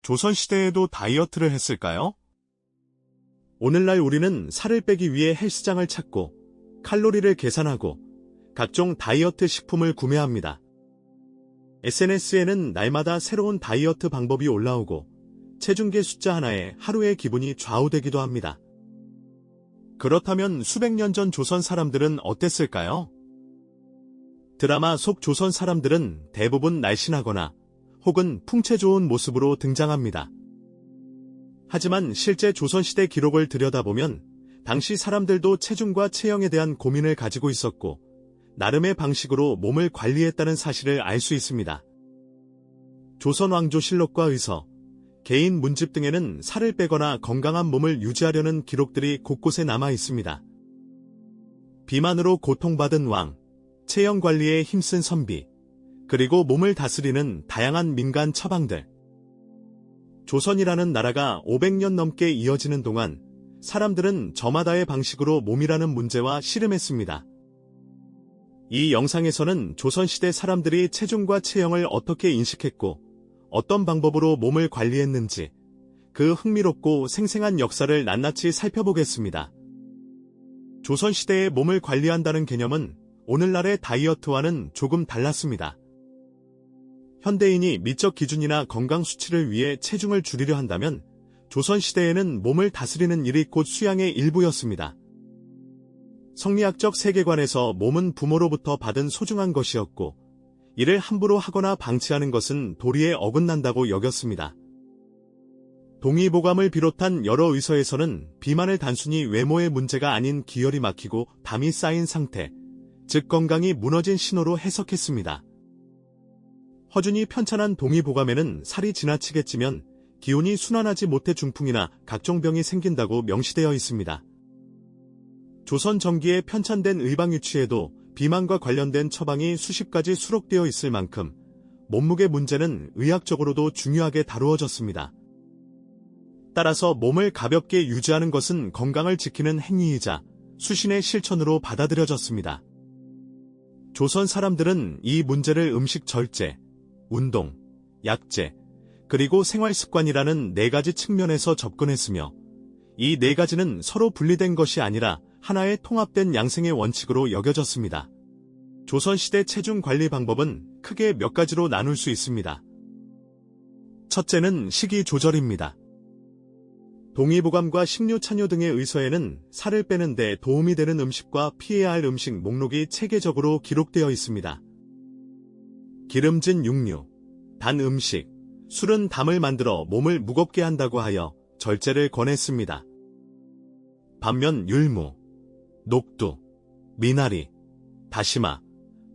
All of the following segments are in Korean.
조선시대에도 다이어트를 했을까요? 오늘날 우리는 살을 빼기 위해 헬스장을 찾고 칼로리를 계산하고 각종 다이어트 식품을 구매합니다. SNS에는 날마다 새로운 다이어트 방법이 올라오고 체중계 숫자 하나에 하루의 기분이 좌우되기도 합니다. 그렇다면 수백 년 전 조선 사람들은 어땠을까요? 드라마 속 조선 사람들은 대부분 날씬하거나 혹은 풍채 좋은 모습으로 등장합니다. 하지만 실제 조선시대 기록을 들여다보면 당시 사람들도 체중과 체형에 대한 고민을 가지고 있었고 나름의 방식으로 몸을 관리했다는 사실을 알 수 있습니다. 조선왕조실록과 의서, 개인 문집 등에는 살을 빼거나 건강한 몸을 유지하려는 기록들이 곳곳에 남아 있습니다. 비만으로 고통받은 왕, 체형 관리에 힘쓴 선비, 그리고 몸을 다스리는 다양한 민간 처방들. 조선이라는 나라가 500년 넘게 이어지는 동안 사람들은 저마다의 방식으로 몸이라는 문제와 씨름했습니다. 이 영상에서는 조선시대 사람들이 체중과 체형을 어떻게 인식했고 어떤 방법으로 몸을 관리했는지 그 흥미롭고 생생한 역사를 낱낱이 살펴보겠습니다. 조선시대의 몸을 관리한다는 개념은 오늘날의 다이어트와는 조금 달랐습니다. 현대인이 미적 기준이나 건강 수치를 위해 체중을 줄이려 한다면 조선시대에는 몸을 다스리는 일이 곧 수양의 일부였습니다. 성리학적 세계관에서 몸은 부모로부터 받은 소중한 것이었고 이를 함부로 하거나 방치하는 것은 도리에 어긋난다고 여겼습니다. 동의보감을 비롯한 여러 의서에서는 비만을 단순히 외모의 문제가 아닌 기혈이 막히고 담이 쌓인 상태, 즉 건강이 무너진 신호로 해석했습니다. 허준이 편찬한 동의보감에는 살이 지나치게 찌면 기운이 순환하지 못해 중풍이나 각종 병이 생긴다고 명시되어 있습니다. 조선 전기에 편찬된 의방유치에도 비만과 관련된 처방이 수십 가지 수록되어 있을 만큼 몸무게 문제는 의학적으로도 중요하게 다루어졌습니다. 따라서 몸을 가볍게 유지하는 것은 건강을 지키는 행위이자 수신의 실천으로 받아들여졌습니다. 조선 사람들은 이 문제를 음식 절제, 운동, 약제, 그리고 생활습관이라는 네 가지 측면에서 접근했으며 이 네 가지는 서로 분리된 것이 아니라 하나의 통합된 양생의 원칙으로 여겨졌습니다. 조선시대 체중 관리 방법은 크게 몇 가지로 나눌 수 있습니다. 첫째는 식이 조절입니다. 동의보감과 식료찬요 등의 의서에는 살을 빼는 데 도움이 되는 음식과 피해야 할 음식 목록이 체계적으로 기록되어 있습니다. 기름진 육류, 단 음식, 술은 담을 만들어 몸을 무겁게 한다고 하여 절제를 권했습니다. 반면 율무, 녹두, 미나리, 다시마,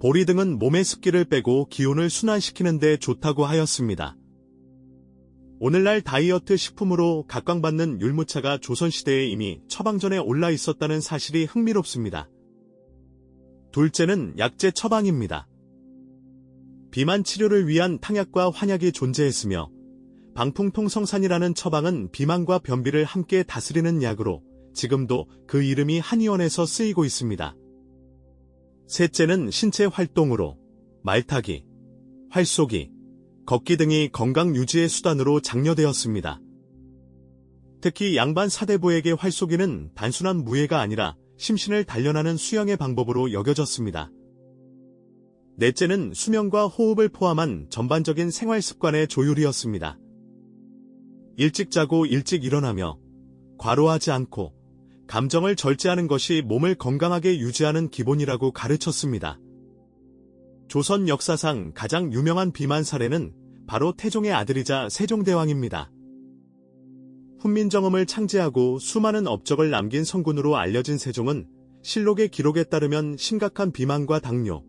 보리 등은 몸의 습기를 빼고 기운을 순환시키는 데 좋다고 하였습니다. 오늘날 다이어트 식품으로 각광받는 율무차가 조선시대에 이미 처방전에 올라 있었다는 사실이 흥미롭습니다. 둘째는 약제 처방입니다. 비만 치료를 위한 탕약과 환약이 존재했으며 방풍통성산이라는 처방은 비만과 변비를 함께 다스리는 약으로 지금도 그 이름이 한의원에서 쓰이고 있습니다. 셋째는 신체 활동으로 말타기, 활쏘기, 걷기 등이 건강 유지의 수단으로 장려되었습니다. 특히 양반 사대부에게 활쏘기는 단순한 무예가 아니라 심신을 단련하는 수양의 방법으로 여겨졌습니다. 넷째는 수면과 호흡을 포함한 전반적인 생활 습관의 조율이었습니다. 일찍 자고 일찍 일어나며 과로하지 않고 감정을 절제하는 것이 몸을 건강하게 유지하는 기본이라고 가르쳤습니다. 조선 역사상 가장 유명한 비만 사례는 바로 태종의 아들이자 세종대왕입니다. 훈민정음을 창제하고 수많은 업적을 남긴 성군으로 알려진 세종은 실록의 기록에 따르면 심각한 비만과 당뇨,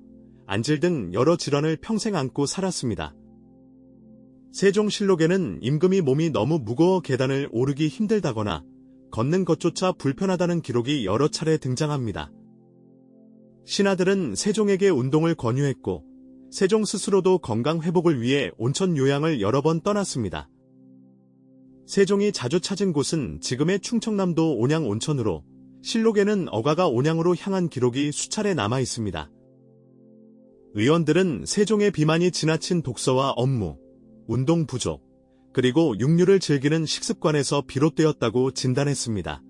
안질 등 여러 질환을 평생 안고 살았습니다. 세종실록에는 임금이 몸이 너무 무거워 계단을 오르기 힘들다거나 걷는 것조차 불편하다는 기록이 여러 차례 등장합니다. 신하들은 세종에게 운동을 권유했고 세종 스스로도 건강 회복을 위해 온천 요양을 여러 번 떠났습니다. 세종이 자주 찾은 곳은 지금의 충청남도 온양 온천으로 실록에는 어가가 온양으로 향한 기록이 수차례 남아 있습니다. 의원들은 세종의 비만이 지나친 독서와 업무, 운동 부족, 그리고 육류를 즐기는 식습관에서 비롯되었다고 진단했습니다.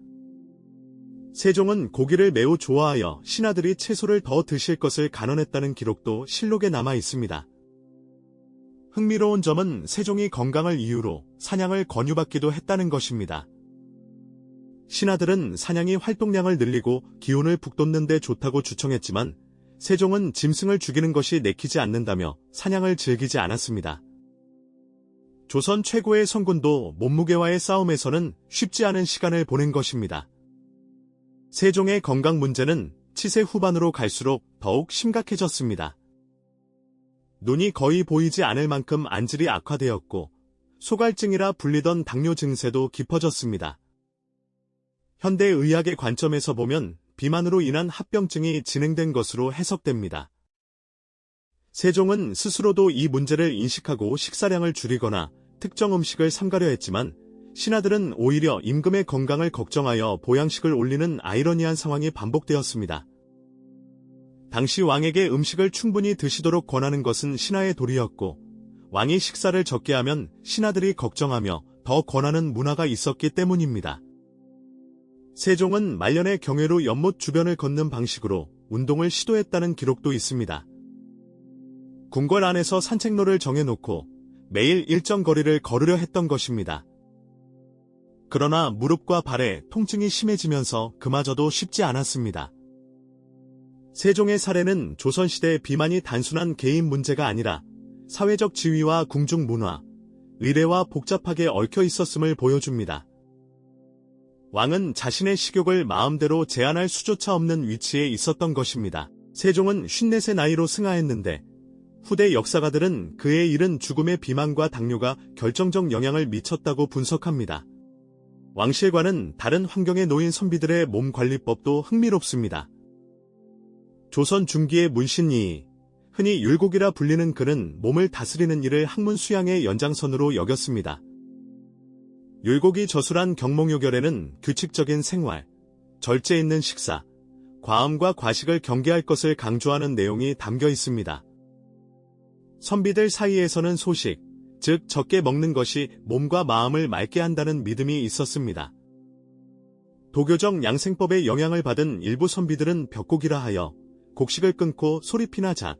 세종은 고기를 매우 좋아하여 신하들이 채소를 더 드실 것을 간언했다는 기록도 실록에 남아 있습니다. 흥미로운 점은 세종이 건강을 이유로 사냥을 권유받기도 했다는 것입니다. 신하들은 사냥이 활동량을 늘리고 기운을 북돋는 데 좋다고 주청했지만 세종은 짐승을 죽이는 것이 내키지 않는다며 사냥을 즐기지 않았습니다. 조선 최고의 성군도 몸무게와의 싸움에서는 쉽지 않은 시간을 보낸 것입니다. 세종의 건강 문제는 치세 후반으로 갈수록 더욱 심각해졌습니다. 눈이 거의 보이지 않을 만큼 안질이 악화되었고 소갈증이라 불리던 당뇨 증세도 깊어졌습니다. 현대의학의 관점에서 보면 비만으로 인한 합병증이 진행된 것으로 해석됩니다. 세종은 스스로도 이 문제를 인식하고 식사량을 줄이거나 특정 음식을 삼가려 했지만 신하들은 오히려 임금의 건강을 걱정하여 보양식을 올리는 아이러니한 상황이 반복되었습니다. 당시 왕에게 음식을 충분히 드시도록 권하는 것은 신하의 도리였고 왕이 식사를 적게 하면 신하들이 걱정하며 더 권하는 문화가 있었기 때문입니다. 세종은 말년에 경회로 연못 주변을 걷는 방식으로 운동을 시도했다는 기록도 있습니다. 궁궐 안에서 산책로를 정해놓고 매일 일정 거리를 걸으려 했던 것입니다. 그러나 무릎과 발에 통증이 심해지면서 그마저도 쉽지 않았습니다. 세종의 사례는 조선시대 비만이 단순한 개인 문제가 아니라 사회적 지위와 궁중 문화, 의례와 복잡하게 얽혀 있었음을 보여줍니다. 왕은 자신의 식욕을 마음대로 제한할 수조차 없는 위치에 있었던 것입니다. 세종은 54세 나이로 승하했는데 후대 역사가들은 그의 이른 죽음에 비만과 당뇨가 결정적 영향을 미쳤다고 분석합니다. 왕실과는 다른 환경에 놓인 선비들의 몸 관리법도 흥미롭습니다. 조선 중기의 문신이 흔히 율곡이라 불리는 그는 몸을 다스리는 일을 학문 수양의 연장선으로 여겼습니다. 율곡이 저술한 경몽요결에는 규칙적인 생활, 절제 있는 식사, 과음과 과식을 경계할 것을 강조하는 내용이 담겨 있습니다. 선비들 사이에서는 소식, 즉 적게 먹는 것이 몸과 마음을 맑게 한다는 믿음이 있었습니다. 도교적 양생법의 영향을 받은 일부 선비들은 벽곡이라 하여 곡식을 끊고 소리피나 잣,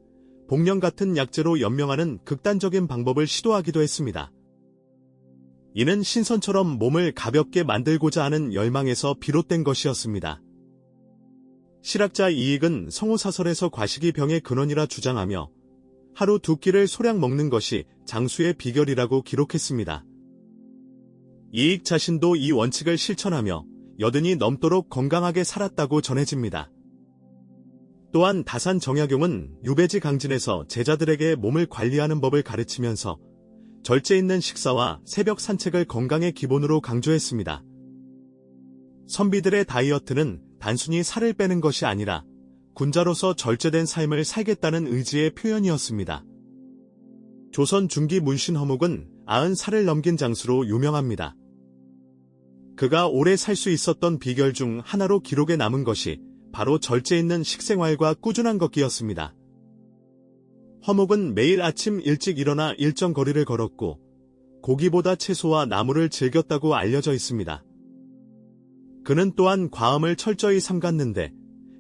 복령 같은 약재로 연명하는 극단적인 방법을 시도하기도 했습니다. 이는 신선처럼 몸을 가볍게 만들고자 하는 열망에서 비롯된 것이었습니다. 실학자 이익은 성호사설에서 과식이 병의 근원이라 주장하며 하루 2끼를 소량 먹는 것이 장수의 비결이라고 기록했습니다. 이익 자신도 이 원칙을 실천하며 여든이 넘도록 건강하게 살았다고 전해집니다. 또한 다산 정약용은 유배지 강진에서 제자들에게 몸을 관리하는 법을 가르치면서 절제 있는 식사와 새벽 산책을 건강의 기본으로 강조했습니다. 선비들의 다이어트는 단순히 살을 빼는 것이 아니라 군자로서 절제된 삶을 살겠다는 의지의 표현이었습니다. 조선 중기 문신 허묵은 90살을 넘긴 장수로 유명합니다. 그가 오래 살 수 있었던 비결 중 하나로 기록에 남은 것이 바로 절제 있는 식생활과 꾸준한 걷기였습니다. 허묵은 매일 아침 일찍 일어나 일정 거리를 걸었고 고기보다 채소와 나물을 즐겼다고 알려져 있습니다. 그는 또한 과음을 철저히 삼갔는데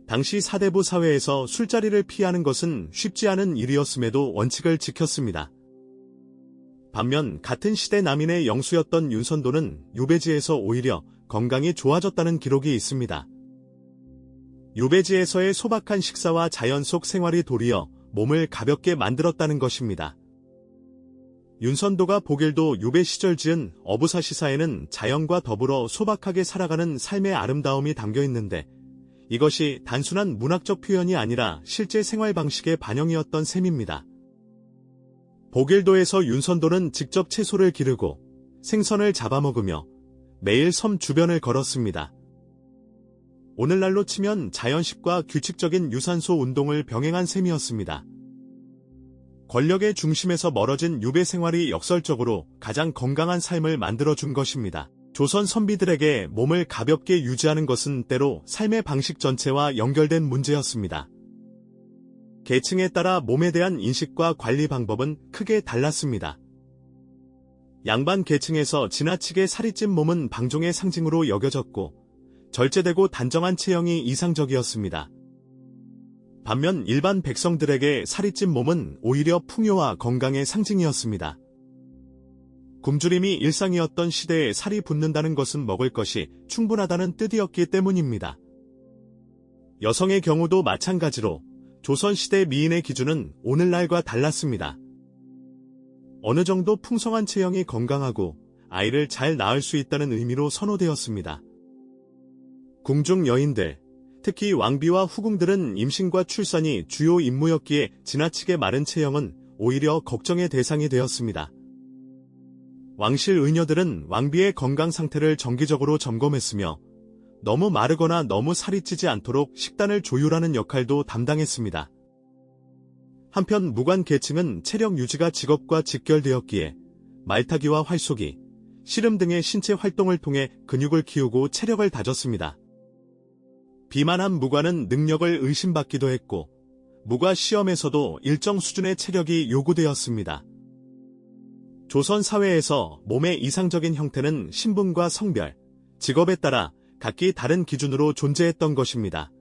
당시 사대부 사회에서 술자리를 피하는 것은 쉽지 않은 일이었음에도 원칙을 지켰습니다. 반면 같은 시대 남인의 영수였던 윤선도는 유배지에서 오히려 건강이 좋아졌다는 기록이 있습니다. 유배지에서의 소박한 식사와 자연 속 생활이 도리어 몸을 가볍게 만들었다는 것입니다. 윤선도가 보길도 유배 시절 지은 어부사시사에는 자연과 더불어 소박하게 살아가는 삶의 아름다움이 담겨 있는데 이것이 단순한 문학적 표현이 아니라 실제 생활 방식의 반영이었던 셈입니다. 보길도에서 윤선도는 직접 채소를 기르고 생선을 잡아먹으며 매일 섬 주변을 걸었습니다. 오늘날로 치면 자연식과 규칙적인 유산소 운동을 병행한 셈이었습니다. 권력의 중심에서 멀어진 유배 생활이 역설적으로 가장 건강한 삶을 만들어준 것입니다. 조선 선비들에게 몸을 가볍게 유지하는 것은 때로 삶의 방식 전체와 연결된 문제였습니다. 계층에 따라 몸에 대한 인식과 관리 방법은 크게 달랐습니다. 양반 계층에서 지나치게 살이 찐 몸은 방종의 상징으로 여겨졌고 절제되고 단정한 체형이 이상적이었습니다. 반면 일반 백성들에게 살이 찐 몸은 오히려 풍요와 건강의 상징이었습니다. 굶주림이 일상이었던 시대에 살이 붙는다는 것은 먹을 것이 충분하다는 뜻이었기 때문입니다. 여성의 경우도 마찬가지로 조선시대 미인의 기준은 오늘날과 달랐습니다. 어느 정도 풍성한 체형이 건강하고 아이를 잘 낳을 수 있다는 의미로 선호되었습니다. 궁중 여인들, 특히 왕비와 후궁들은 임신과 출산이 주요 임무였기에 지나치게 마른 체형은 오히려 걱정의 대상이 되었습니다. 왕실 의녀들은 왕비의 건강 상태를 정기적으로 점검했으며 너무 마르거나 너무 살이 찌지 않도록 식단을 조율하는 역할도 담당했습니다. 한편 무관 계층은 체력 유지가 직업과 직결되었기에 말타기와 활쏘기, 씨름 등의 신체 활동을 통해 근육을 키우고 체력을 다졌습니다. 비만한 무관은 능력을 의심받기도 했고 무과 시험에서도 일정 수준의 체력이 요구되었습니다. 조선 사회에서 몸의 이상적인 형태는 신분과 성별, 직업에 따라 각기 다른 기준으로 존재했던 것입니다.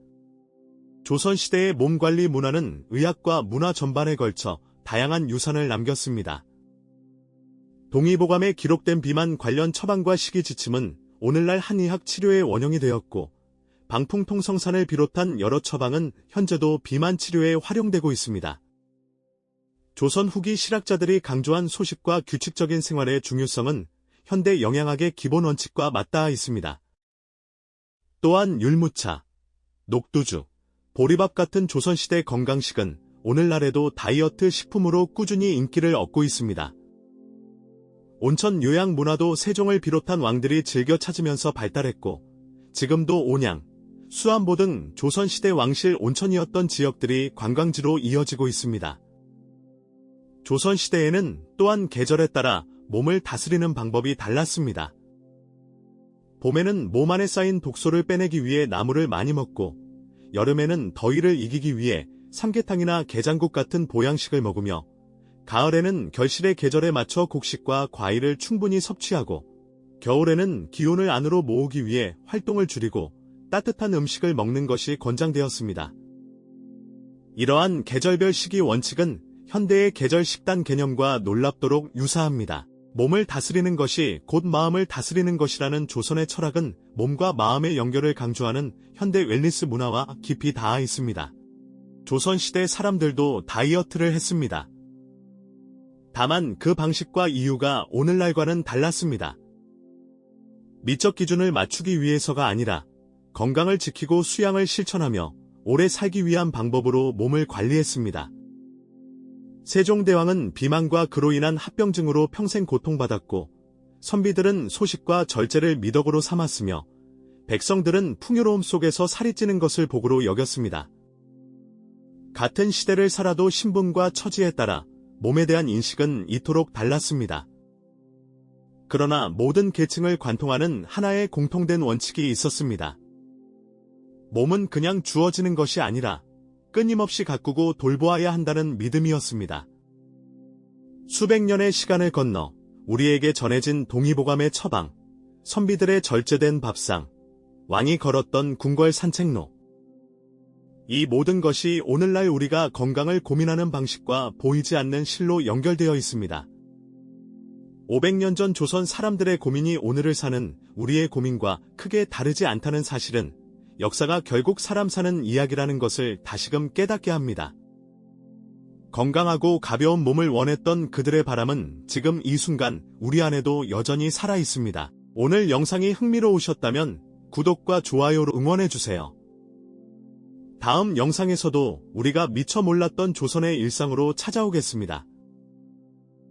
조선시대의 몸관리 문화는 의학과 문화 전반에 걸쳐 다양한 유산을 남겼습니다. 동의보감에 기록된 비만 관련 처방과 식이 지침은 오늘날 한의학 치료의 원형이 되었고 방풍통성산을 비롯한 여러 처방은 현재도 비만 치료에 활용되고 있습니다. 조선 후기 실학자들이 강조한 소식과 규칙적인 생활의 중요성은 현대 영양학의 기본 원칙과 맞닿아 있습니다. 또한 율무차, 녹두주, 보리밥 같은 조선시대 건강식은 오늘날에도 다이어트 식품으로 꾸준히 인기를 얻고 있습니다. 온천 요양 문화도 세종을 비롯한 왕들이 즐겨 찾으면서 발달했고 지금도 온양, 수안보 등 조선시대 왕실 온천이었던 지역들이 관광지로 이어지고 있습니다. 조선시대에는 또한 계절에 따라 몸을 다스리는 방법이 달랐습니다. 봄에는 몸 안에 쌓인 독소를 빼내기 위해 나물을 많이 먹고 여름에는 더위를 이기기 위해 삼계탕이나 게장국 같은 보양식을 먹으며 가을에는 결실의 계절에 맞춰 곡식과 과일을 충분히 섭취하고 겨울에는 기온을 안으로 모으기 위해 활동을 줄이고 따뜻한 음식을 먹는 것이 권장되었습니다. 이러한 계절별 식이 원칙은 현대의 계절 식단 개념과 놀랍도록 유사합니다. 몸을 다스리는 것이 곧 마음을 다스리는 것이라는 조선의 철학은 몸과 마음의 연결을 강조하는 현대 웰니스 문화와 깊이 닿아 있습니다. 조선시대 사람들도 다이어트를 했습니다. 다만 그 방식과 이유가 오늘날과는 달랐습니다. 미적 기준을 맞추기 위해서가 아니라 건강을 지키고 수양을 실천하며 오래 살기 위한 방법으로 몸을 관리했습니다. 세종대왕은 비만과 그로 인한 합병증으로 평생 고통받았고 선비들은 소식과 절제를 미덕으로 삼았으며 백성들은 풍요로움 속에서 살이 찌는 것을 복으로 여겼습니다. 같은 시대를 살아도 신분과 처지에 따라 몸에 대한 인식은 이토록 달랐습니다. 그러나 모든 계층을 관통하는 하나의 공통된 원칙이 있었습니다. 몸은 그냥 주어지는 것이 아니라 끊임없이 가꾸고 돌보아야 한다는 믿음이었습니다. 수백 년의 시간을 건너 우리에게 전해진 동의보감의 처방, 선비들의 절제된 밥상, 왕이 걸었던 궁궐 산책로. 이 모든 것이 오늘날 우리가 건강을 고민하는 방식과 보이지 않는 실로 연결되어 있습니다. 500년 전 조선 사람들의 고민이 오늘을 사는 우리의 고민과 크게 다르지 않다는 사실은 역사가 결국 사람 사는 이야기라는 것을 다시금 깨닫게 합니다. 건강하고 가벼운 몸을 원했던 그들의 바람은 지금 이 순간 우리 안에도 여전히 살아 있습니다. 오늘 영상이 흥미로우셨다면 구독과 좋아요로 응원해주세요. 다음 영상에서도 우리가 미처 몰랐던 조선의 일상으로 찾아오겠습니다.